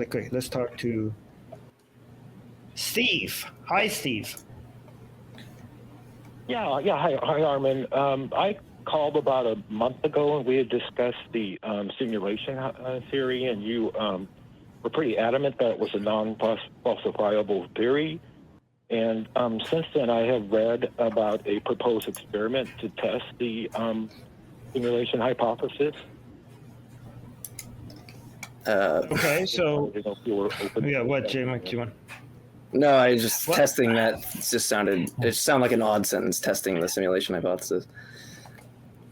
Okay, let's talk to Steve. Hi, Steve. Yeah. Hi, Armin. I called about a month ago, and we had discussed the simulation theory, and you were pretty adamant that it was a non-falsifiable theory. And since then, I have read about a proposed experiment to test the simulation hypothesis. Okay, so yeah, what, JMike, do you want? No, I just testing that just sounded like an odd sentence, testing the simulation hypothesis.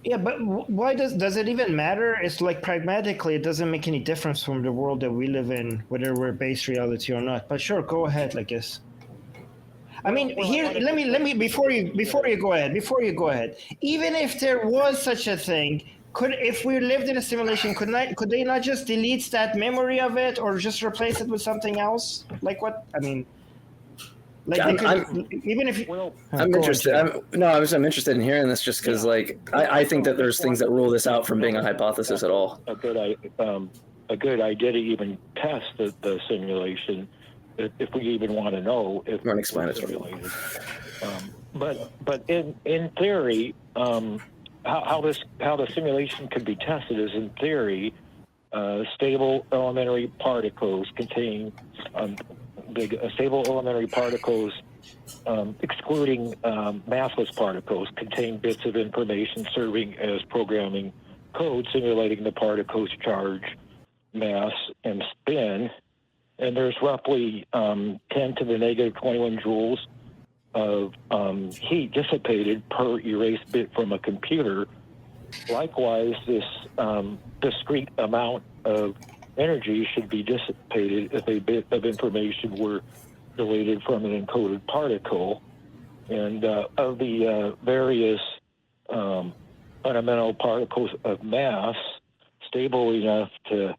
Yeah, but why does it even matter? It's like pragmatically, it doesn't make any difference from the world that we live in, whether we're based reality or not. But sure, go ahead, I guess. I mean, here, let me before you go ahead. Even if there was such a thing, if we lived in a simulation, could they not just delete that memory of it or just replace it with something else? Like what? I mean. Like even if I'm interested. I'm interested in hearing this just because, like, I think that there's things that rule this out from being a hypothesis at all. A good idea to even test the simulation, if we even want to know if it's simulated. But in theory, how the simulation could be tested is, in theory, stable elementary particles contain stable elementary particles, excluding massless particles, contain bits of information serving as programming code simulating the particle's charge, mass, and spin. And there's roughly 10 to the negative 21 joules of heat dissipated per erased bit from a computer. Likewise, this discrete amount of energy should be dissipated if a bit of information were deleted from an encoded particle. And of the various fundamental particles of mass stable enough to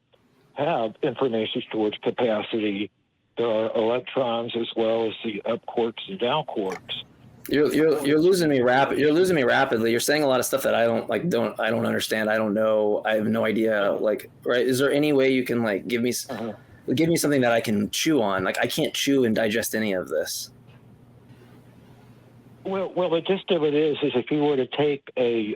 have information storage capacity, there are electrons as well as the up quarks and down quarks. You're losing me rapidly. You're saying a lot of stuff that I don't understand. I don't know. I have no idea. Like, right? Is there any way you can like give me something that I can chew on? Like, I can't chew and digest any of this. Well, the gist of it is if you were to take a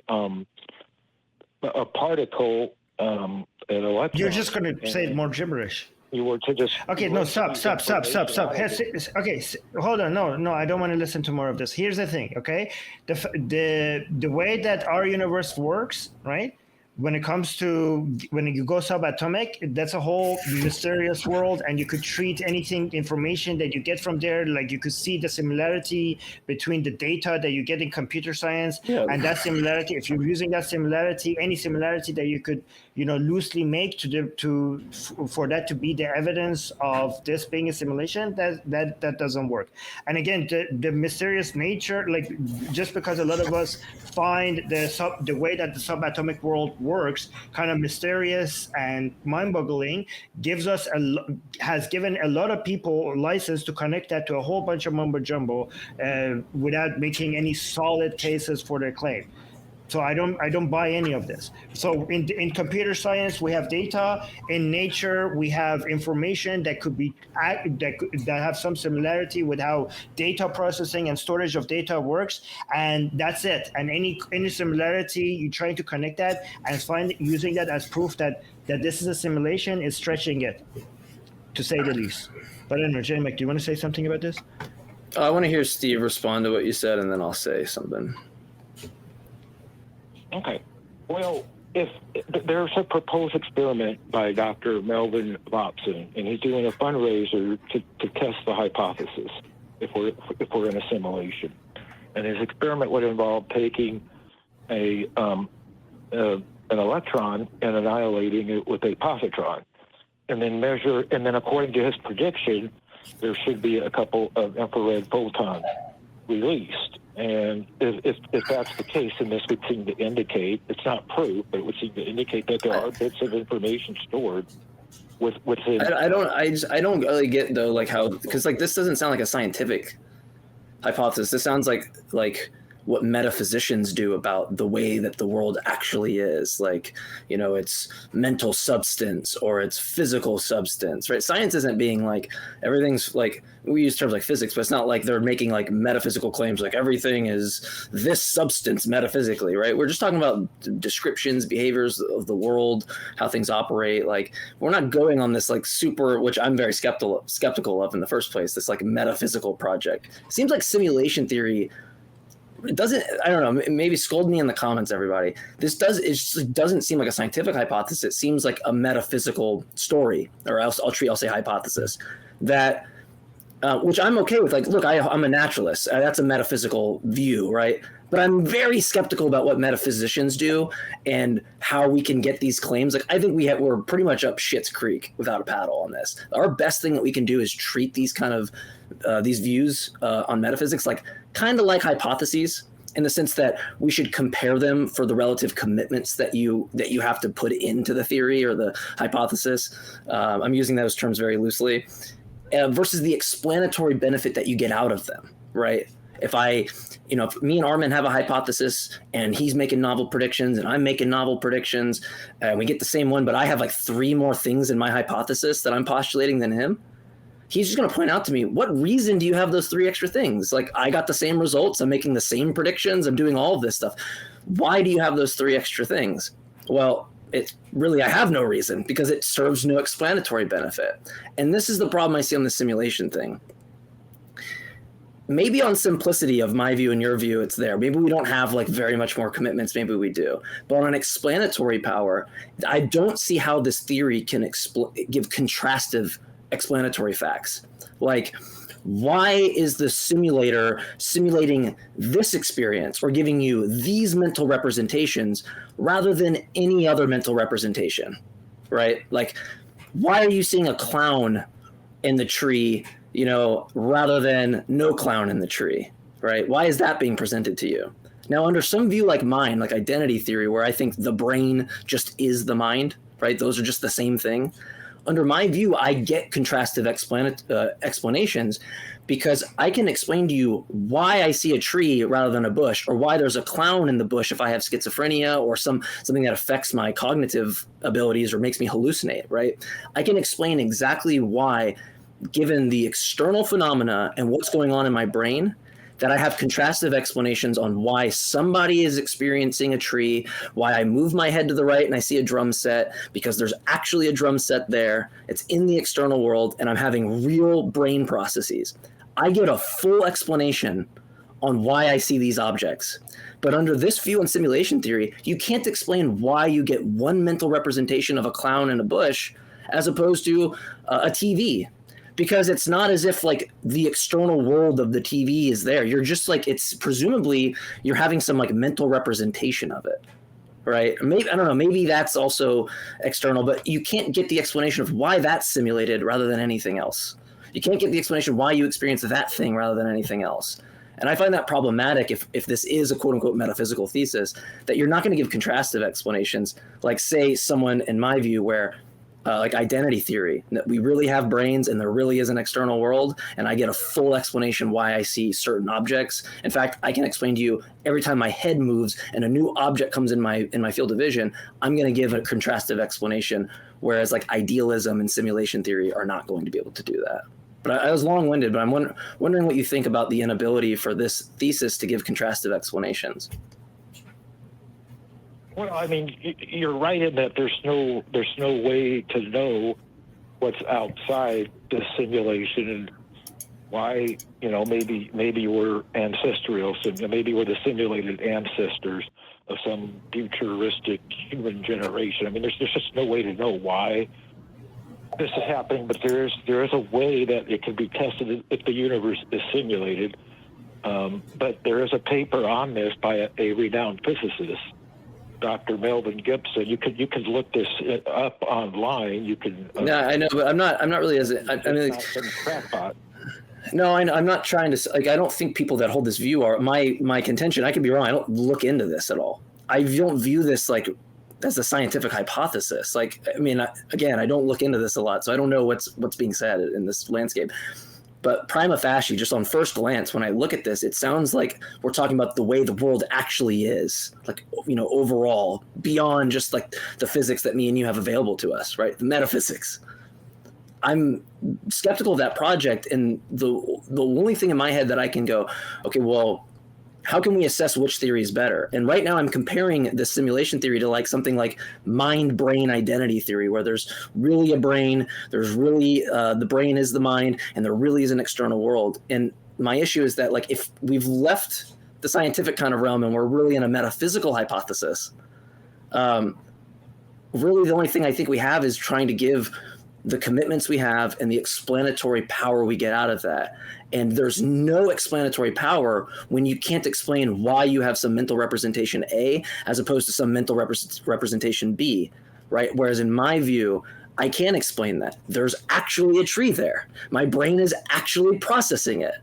particle, an electron. You're just going to say more gibberish. You were to just okay. No, stop. Okay, hold on. No, I don't want to listen to more of this. Here's the thing. Okay, the way that our universe works, right? When it comes to when you go subatomic, that's a whole mysterious world, and you could treat anything information that you get from there, like you could see the similarity between the data that you get in computer science and that similarity. If you're using that similarity, any similarity that you could, loosely make for that to be the evidence of this being a simulation, that doesn't work. And again, the mysterious nature, like just because a lot of us find the way that the subatomic world works kind of mysterious and mind-boggling, has given a lot of people license to connect that to a whole bunch of mumbo jumbo without making any solid cases for their claim. So I don't buy any of this. So in computer science, we have data. In nature, we have information that could be that have some similarity with how data processing and storage of data works, and that's it. And any similarity, you try to connect that and using that as proof that this is a simulation is stretching it, to say the least. But I don't know, JMike, do you want to say something about this? I want to hear Steve respond to what you said, and then I'll say something. Okay. Well, if there's a proposed experiment by Dr. Melvin Vopson, and he's doing a fundraiser to test the hypothesis if we're in a simulation, and his experiment would involve taking an electron and annihilating it with a positron, and then according to his prediction, there should be a couple of infrared photons released. And if that's the case, then this would seem to indicate, it's not proof, but it would seem to indicate that there are bits of information stored within. I don't really get though, like how, because like this doesn't sound like a scientific hypothesis. This sounds like what metaphysicians do about the way that the world actually is, like, you know, it's mental substance or it's physical substance, right? Science isn't being like, everything's like, we use terms like physics, but it's not like they're making like metaphysical claims like everything is this substance metaphysically, right? We're just talking about descriptions, behaviors of the world, how things operate. Like, we're not going on this like super, which I'm very skeptical of in the first place, this like metaphysical project. It seems like simulation theory, it doesn't, I don't know, maybe scold me in the comments, everybody. It just doesn't seem like a scientific hypothesis. It seems like a metaphysical story, or else I'll say hypothesis, that, which I'm okay with. Like, look, I'm a naturalist. That's a metaphysical view, right? But I'm very skeptical about what metaphysicians do and how we can get these claims. Like, I think we're pretty much up shit's creek without a paddle on this. Our best thing that we can do is treat these kind of these views on metaphysics like kind of like hypotheses, in the sense that we should compare them for the relative commitments that you have to put into the theory or the hypothesis. I'm using those terms very loosely, versus the explanatory benefit that you get out of them, right? If me and Armin have a hypothesis and he's making novel predictions and I'm making novel predictions and we get the same one, but I have like 3 more things in my hypothesis that I'm postulating than him, he's just going to point out to me, what reason do you have those 3 extra things? Like, I got the same results. I'm making the same predictions. I'm doing all of this stuff. Why do you have those 3 extra things? Well, I have no reason, because it serves no explanatory benefit. And this is the problem I see on the simulation thing. Maybe on simplicity of my view and your view, it's there. Maybe we don't have like very much more commitments. Maybe we do. But on an explanatory power, I don't see how this theory can give contrastive explanatory facts. Like, why is the simulator simulating this experience or giving you these mental representations rather than any other mental representation, right? Like, why are you seeing a clown in the tree, you know, rather than no clown in the tree, right? Why is that being presented to you? Now, under some view like mine, like identity theory, where I think the brain just is the mind, right? Those are just the same thing. Under my view, I get contrastive explanations, because I can explain to you why I see a tree rather than a bush, or why there's a clown in the bush if I have schizophrenia or something that affects my cognitive abilities or makes me hallucinate, right? I can explain exactly why, given the external phenomena and what's going on in my brain, that I have contrastive explanations on why somebody is experiencing a tree, why I move my head to the right and I see a drum set, because there's actually a drum set there. It's in the external world, and I'm having real brain processes. I get a full explanation on why I see these objects. But under this view in simulation theory, you can't explain why you get one mental representation of a clown in a bush as opposed to a TV. Because it's not as if like the external world of the TV is there. You're just like, it's presumably you're having some like mental representation of it, right? Maybe, I don't know, maybe that's also external, but you can't get the explanation of why that's simulated rather than anything else. You can't get the explanation why you experience that thing rather than anything else. And I find that problematic if this is a quote unquote metaphysical thesis, that you're not going to give contrastive explanations. Like, say someone in my view where like identity theory, that we really have brains and there really is an external world, and I get a full explanation why I see certain objects. In fact, I can explain to you every time my head moves and a new object comes in my field of vision, I'm going to give a contrastive explanation, whereas like idealism and simulation theory are not going to be able to do that. But I was long-winded, but I'm wondering what you think about the inability for this thesis to give contrastive explanations. Well, I mean, you're right in that there's no way to know what's outside the simulation and why, you know, maybe we're ancestral, maybe we're the simulated ancestors of some futuristic human generation. I mean, there's just no way to know why this is happening, but there is a way that it can be tested if the universe is simulated. But there is a paper on this by a renowned physicist, Dr. Melvin Gibson. You could look this up online. You can. Yeah, I know, but I'm not really as. I mean, crackpot. No, I'm not trying to. Like, I don't think people that hold this view are my contention. I could be wrong. I don't look into this at all. I don't view this like as a scientific hypothesis. Like, I mean, again, I don't look into this a lot, so I don't know what's being said in this landscape. But prima facie, just on first glance, when I look at this, it sounds like we're talking about the way the world actually is, like, you know, overall, beyond just like the physics that me and you have available to us, right? The metaphysics. I'm skeptical of that project, and the only thing in my head that I can go, okay, well, how can we assess which theory is better? And right now I'm comparing the simulation theory to like something like mind-brain identity theory, where there's really a brain, there's really the brain is the mind, and there really is an external world. And my issue is that, like, if we've left the scientific kind of realm and we're really in a metaphysical hypothesis, really the only thing I think we have is trying to give the commitments we have and the explanatory power we get out of that. And there's no explanatory power when you can't explain why you have some mental representation A as opposed to some mental representation B, right? Whereas in my view, I can explain that. There's actually a tree there. My brain is actually processing it.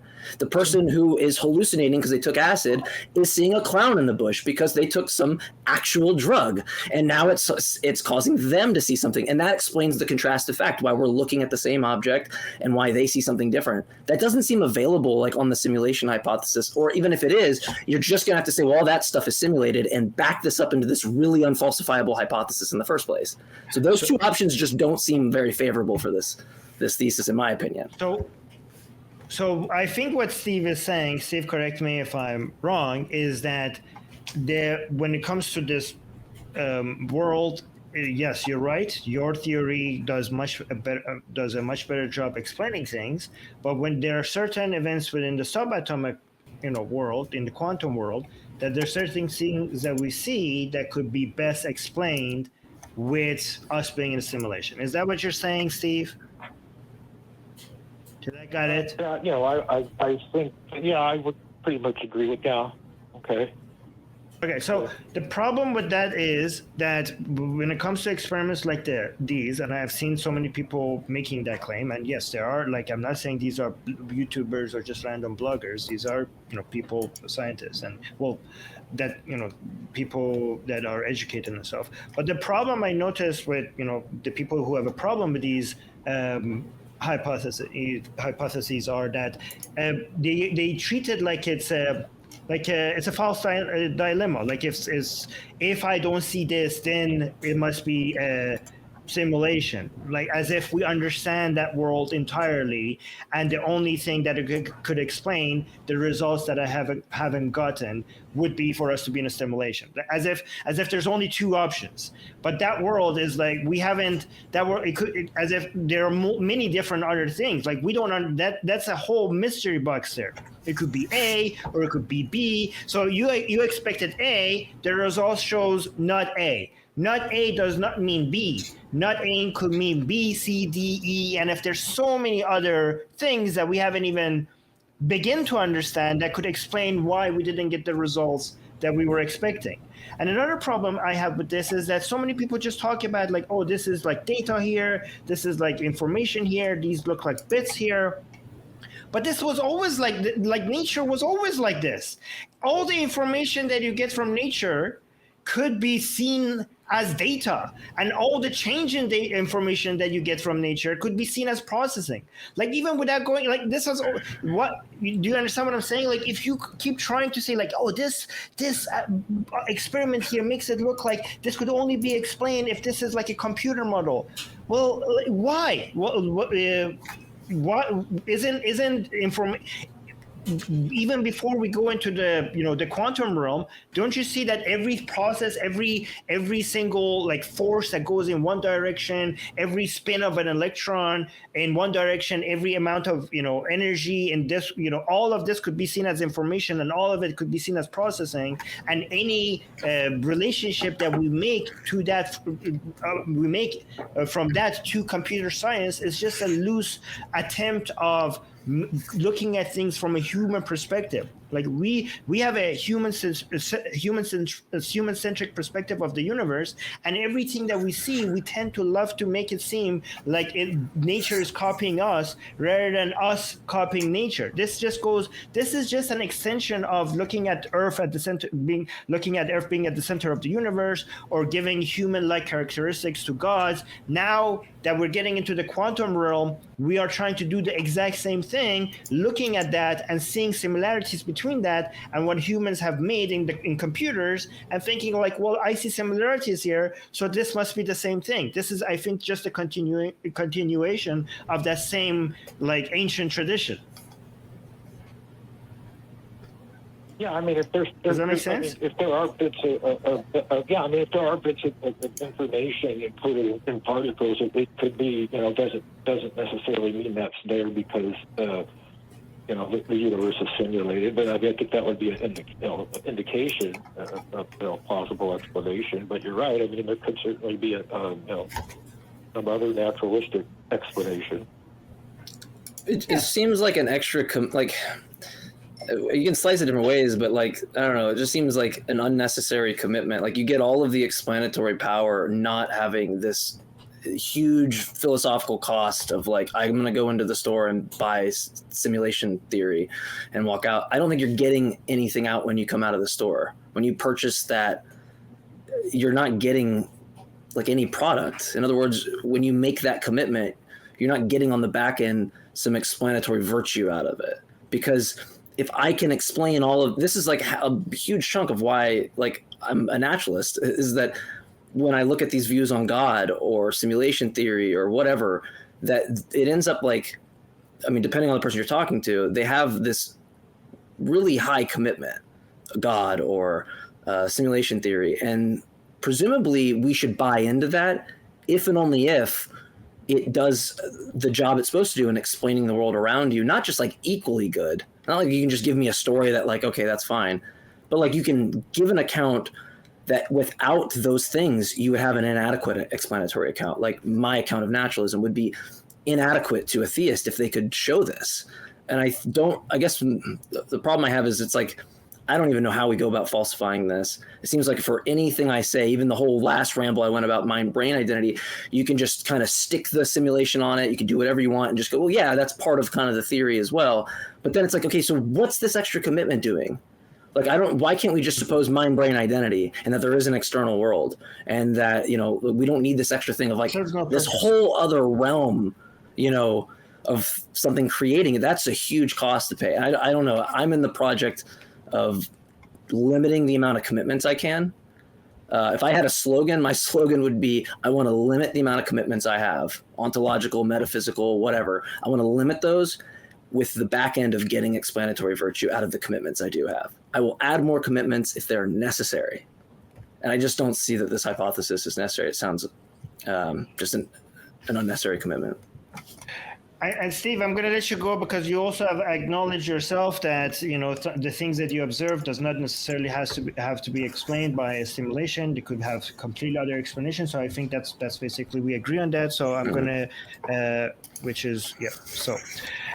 The person who is hallucinating because they took acid is seeing a clown in the bush because they took some actual drug. And now it's causing them to see something. And that explains the contrastive fact, why we're looking at the same object and why they see something different. That doesn't seem available like on the simulation hypothesis, or even if it is, you're just going to have to say, well, all that stuff is simulated, and back this up into this really unfalsifiable hypothesis in the first place. So those two options just don't seem very favorable for this thesis, in my opinion. So I think what Steve is saying, Steve, correct me if I'm wrong, is that when it comes to this world, yes, you're right. Your theory does a much better job explaining things. But when there are certain events within the subatomic, world, in the quantum world, that there's certain things that we see that could be best explained with us being in a simulation. Is that what you're saying, Steve? Did I got it? I think, I would pretty much agree with that. Okay. Okay, so the problem with that is that when it comes to experiments like these, and I have seen so many people making that claim, and yes, there are, like, I'm not saying these are YouTubers or just random bloggers. These are, people, scientists, and that, people that are educated and stuff. But the problem I noticed with, the people who have a problem with these hypotheses are that they treat it like it's a false dilemma. Like if I don't see this, then it must be a simulation. Like as if we understand that world entirely, and the only thing that it could explain the results that I haven't gotten would be for us to be in a simulation. As if there's only two options. But that world is like we haven't. That world as if there are many different other things. Like we don't. That's a whole mystery box there. It could be A or it could be B. So you expected A. The result shows not A. Not A does not mean B. Not A could mean B, C, D, E. And if there's so many other things that we haven't even begin to understand that could explain why we didn't get the results that we were expecting. And another problem I have with this is that so many people just talk about like, oh, this is like data here. This is like information here. These look like bits here. But this was always like nature was always like this. All the information that you get from nature could be seen as data, and all the change in the information that you get from nature could be seen as processing. Like even without going, like this was what, do you understand what I'm saying? Like if you keep trying to say like, oh, this experiment here makes it look like this could only be explained if this is like a computer model. Well, why? What isn't information? Even before we go into the the quantum realm, don't you see that every process, every single like force that goes in one direction, every spin of an electron in one direction, every amount of energy in this, all of this could be seen as information, and all of it could be seen as processing. And any relationship that we make to that, from that to computer science is just a loose attempt of looking at things from a human perspective. Like we have a human-centric perspective of the universe, and everything that we see, we tend to love to make it seem like nature is copying us rather than us copying nature. This is just an extension of looking at Earth at the center, looking at Earth being at the center of the universe, or giving human-like characteristics to gods. Now that we're getting into the quantum realm, we are trying to do the exact same thing, looking at that and seeing similarities between that and what humans have made in computers, and thinking like, well, I see similarities here, so this must be the same thing. This is, I think, just a continuation of that same like ancient tradition. Yeah, I mean, if there's does that make sense? If there are bits if there are bits of information included in particles, it could be, doesn't necessarily mean that's there because the universe is simulated. But I think that would be an indication of possible explanation. But you're right. I mean, there could certainly be some other naturalistic explanation. It seems like an extra you can slice it different ways, but like, I don't know, it just seems like an unnecessary commitment. Like you get all of the explanatory power not having this huge philosophical cost of like, I'm going to go into the store and buy simulation theory and walk out. I don't think you're getting anything out when you come out of the store. When you purchase that, you're not getting like any product. In other words, when you make that commitment, you're not getting on the back end some explanatory virtue out of it. Because if I can explain all of this, is like a huge chunk of why like I'm a naturalist, is that when I look at these views on God or simulation theory or whatever, that it ends up like, I mean, depending on the person you're talking to, they have this really high commitment, God or simulation theory. And presumably we should buy into that if and only if it does the job it's supposed to do in explaining the world around you, not just like equally good. Not like you can just give me a story that like, okay, that's fine. But like you can give an account that without those things, you would have an inadequate explanatory account. Like my account of naturalism would be inadequate to a theist if they could show this. And I guess the problem I have is it's like, I don't even know how we go about falsifying this. It seems like for anything I say, even the whole last ramble I went about mind-brain identity, you can just kind of stick the simulation on it. You can do whatever you want and just go, well, yeah, that's part of kind of the theory as well. But then it's like, okay, so what's this extra commitment doing? Like, why can't we just suppose mind-brain identity and that there is an external world and that, we don't need this extra thing of like this whole other realm, of something creating it. That's a huge cost to pay. I don't know. I'm in the project of limiting the amount of commitments I can. If I had a slogan, my slogan would be, I want to limit the amount of commitments I have, ontological, metaphysical, whatever. I want to limit those with the back end of getting explanatory virtue out of the commitments I do have. I will add more commitments if they're necessary. And I just don't see that this hypothesis is necessary. It sounds just an unnecessary commitment. And Steve, I'm going to let you go because you also have acknowledged yourself that the things that you observe does not necessarily have to be explained by a simulation. They could have completely other explanations. So I think that's basically, we agree on that. So I'm going to, which is, yeah. So